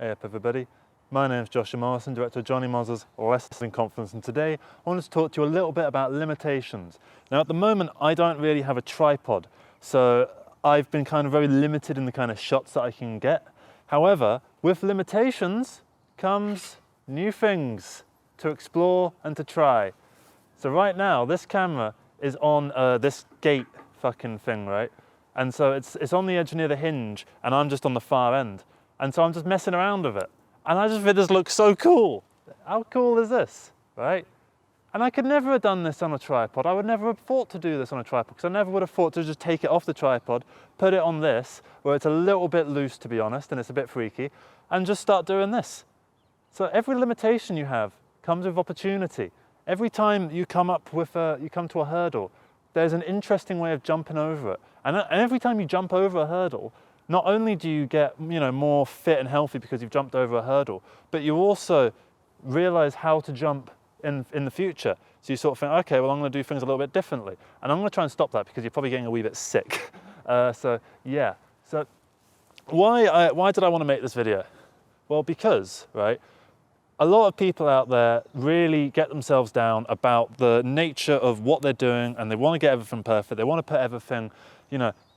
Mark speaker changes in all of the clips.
Speaker 1: Hey up everybody, my name is Joshua Morrison, director of Johnny Moz's Lesson Confidence, and today I wanted to talk to you a little bit about limitations. Now at the moment I don't really have a tripod, so I've been kind of very limited in the kind of shots that I can get. However, with limitations comes new things to explore and to try. So right now this camera is on this gate fucking thing, right? And so it's on the edge near the hinge and I'm just on the far end. And so I'm just messing around with it. And I just think this looks so cool. How cool is this, right? And I could never have done this on a tripod. I would never have thought to do this on a tripod because I never would have thought to just take it off the tripod, put it on this, where it's a little bit loose to be honest, and it's a bit freaky, and just start doing this. So every limitation you have comes with opportunity. Every time you come to a hurdle, there's an interesting way of jumping over it. And every time you jump over a hurdle, not only do you get more fit and healthy because you've jumped over a hurdle, but you also realize how to jump in the future. So you sort of think, okay, well I'm going to do things a little bit differently. And I'm going to try and stop that because you're probably getting a wee bit sick. So yeah, so why did I want to make this video? Well, because, right, a lot of people out there really get themselves down about the nature of what they're doing and they want to get everything perfect. They want to put everything,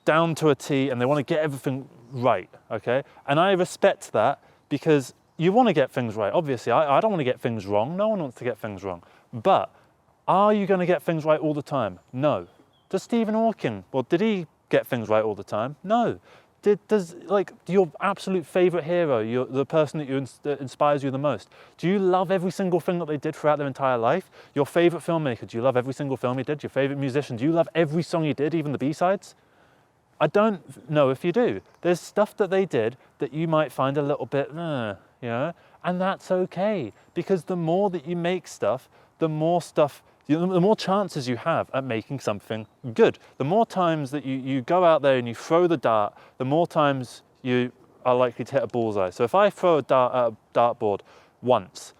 Speaker 1: down to a T and they want to get everything right, okay? And I respect that because you want to get things right. Obviously, I don't want to get things wrong. No one wants to get things wrong. But are you going to get things right all the time? No. Does Stephen Hawking, well, did he get things right all the time? No. Does your absolute favorite hero, the person that inspires you the most, do you love every single thing that they did throughout their entire life? Your favorite filmmaker, do you love every single film he did? Your favorite musician, do you love every song he did, even the B-sides? I don't know if you do. There's stuff that they did that you might find a little bit, and that's okay. Because the more that you make stuff, the more chances you have at making something good. The more times that you go out there and you throw the dart, the more times you are likely to hit a bullseye. So if I throw a dart at a dartboard once,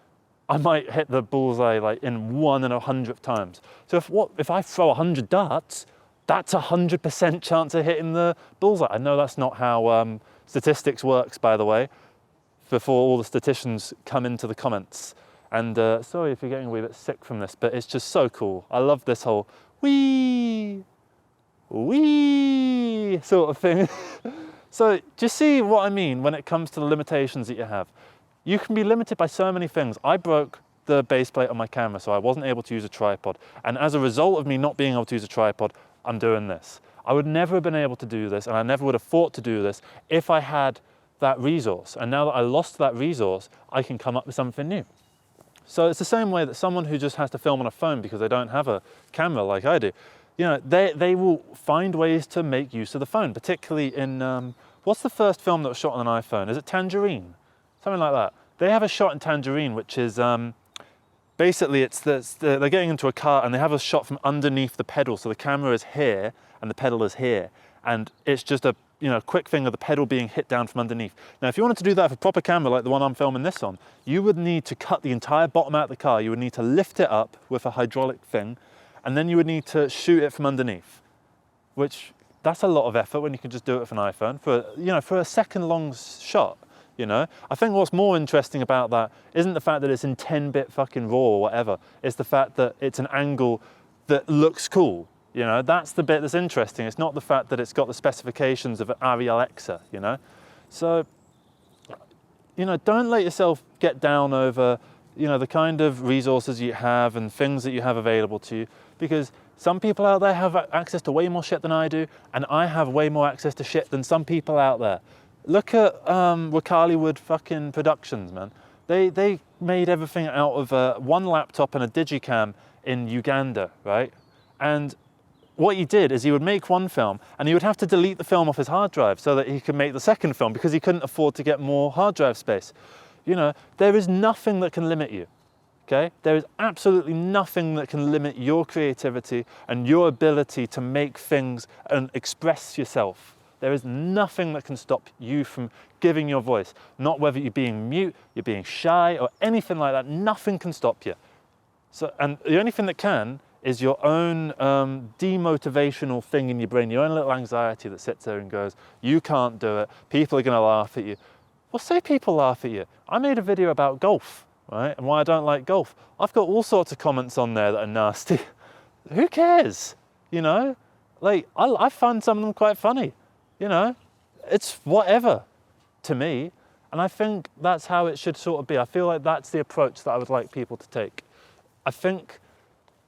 Speaker 1: I might hit the bullseye in 1 in 100th times. So if I throw 100 darts, that's 100% chance of hitting the bullseye. I know that's not how statistics works, by the way, before all the statisticians come into the comments. And sorry if you're getting a wee bit sick from this, but it's just so cool. I love this whole wee sort of thing. So do you see what I mean when it comes to the limitations that you have? You can be limited by so many things. I broke the base plate on my camera, so I wasn't able to use a tripod. And as a result of me not being able to use a tripod, I'm doing this. I would never have been able to do this, and I never would have thought to do this if I had that resource. And now that I lost that resource, I can come up with something new. So it's the same way that someone who just has to film on a phone because they don't have a camera like I do, they will find ways to make use of the phone, particularly in, what's the first film that was shot on an iPhone? Is it Tangerine? Something like that. They have a shot in Tangerine, which is, basically they're getting into a car and they have a shot from underneath the pedal. So the camera is here and the pedal is here. And it's just a quick thing of the pedal being hit down from underneath. Now, if you wanted to do that with a proper camera like the one I'm filming this on, you would need to cut the entire bottom out of the car. You would need to lift it up with a hydraulic thing, and then you would need to shoot it from underneath, which that's a lot of effort when you can just do it with an iPhone for a second long shot. I think what's more interesting about that isn't the fact that it's in 10-bit fucking RAW or whatever. It's the fact that it's an angle that looks cool. That's the bit that's interesting. It's not the fact that it's got the specifications of an Arri Alexa, So, don't let yourself get down over, the kind of resources you have and things that you have available to you, because some people out there have access to way more shit than I do, and I have way more access to shit than some people out there. Look at Wakaliwood fucking Productions, man. They made everything out of one laptop and a digicam in Uganda, right? And what he did is he would make one film and he would have to delete the film off his hard drive so that he could make the second film because he couldn't afford to get more hard drive space. There is nothing that can limit you, okay? There is absolutely nothing that can limit your creativity and your ability to make things and express yourself. There is nothing that can stop you from giving your voice. Not whether you're being mute, you're being shy, or anything like that. Nothing can stop you. And the only thing that can is your own demotivational thing in your brain, your own little anxiety that sits there and goes, you can't do it, people are going to laugh at you. Well, say people laugh at you. I made a video about golf, right? And why I don't like golf. I've got all sorts of comments on there that are nasty. Who cares? You know? Like, I find some of them quite funny. You know? It's whatever to me. And I think that's how it should sort of be. I feel like that's the approach that I would like people to take. I think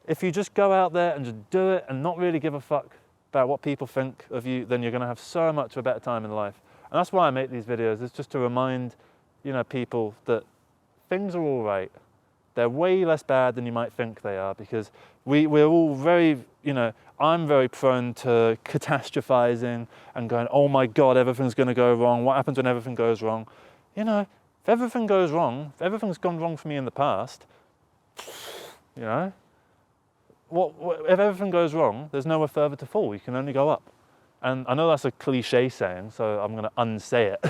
Speaker 1: if you just go out there and just do it and not really give a fuck about what people think of you, then you're going to have so much of a better time in life. And that's why I make these videos, is just to remind, you know, people that things are all right. They're way less bad than you might think they are, because we're all very, you know, I'm very prone to catastrophizing and going, oh my God, everything's going to go wrong. What happens when everything goes wrong? You know, if everything goes wrong, if everything's gone wrong for me in the past, you know, if everything goes wrong, there's nowhere further to fall. You can only go up. And I know that's a cliche saying, so I'm going to unsay it.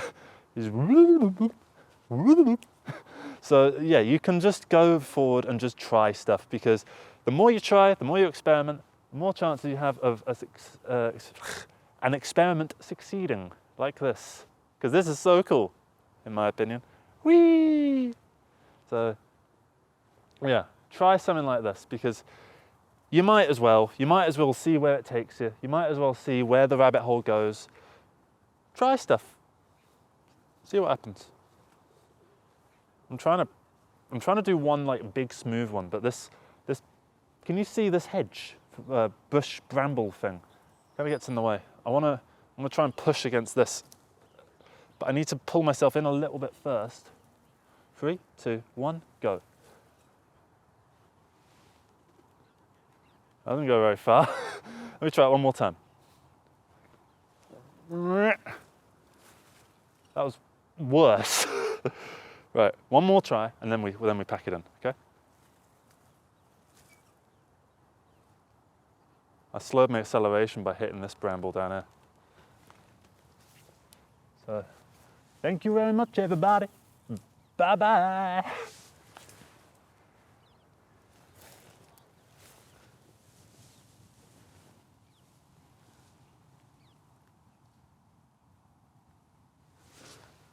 Speaker 1: So yeah, you can just go forward and just try stuff, because the more you try, the more you experiment, the more chances you have of an experiment succeeding, like this. Because this is so cool, in my opinion. Whee! So yeah, try something like this, because you might as well see where it takes you. You might as well see where the rabbit hole goes. Try stuff. See what happens. I'm trying to do one like big smooth one, but this, can you see this hedge, bush bramble thing? Kind of gets in the way. I'm gonna try and push against this, but I need to pull myself in a little bit first. 3, 2, 1, go. I didn't go very far. Let me try it one more time. That was worse. Right, one more try, and then we pack it in, okay? I slowed my acceleration by hitting this bramble down here. So, thank you very much, everybody. Bye-bye.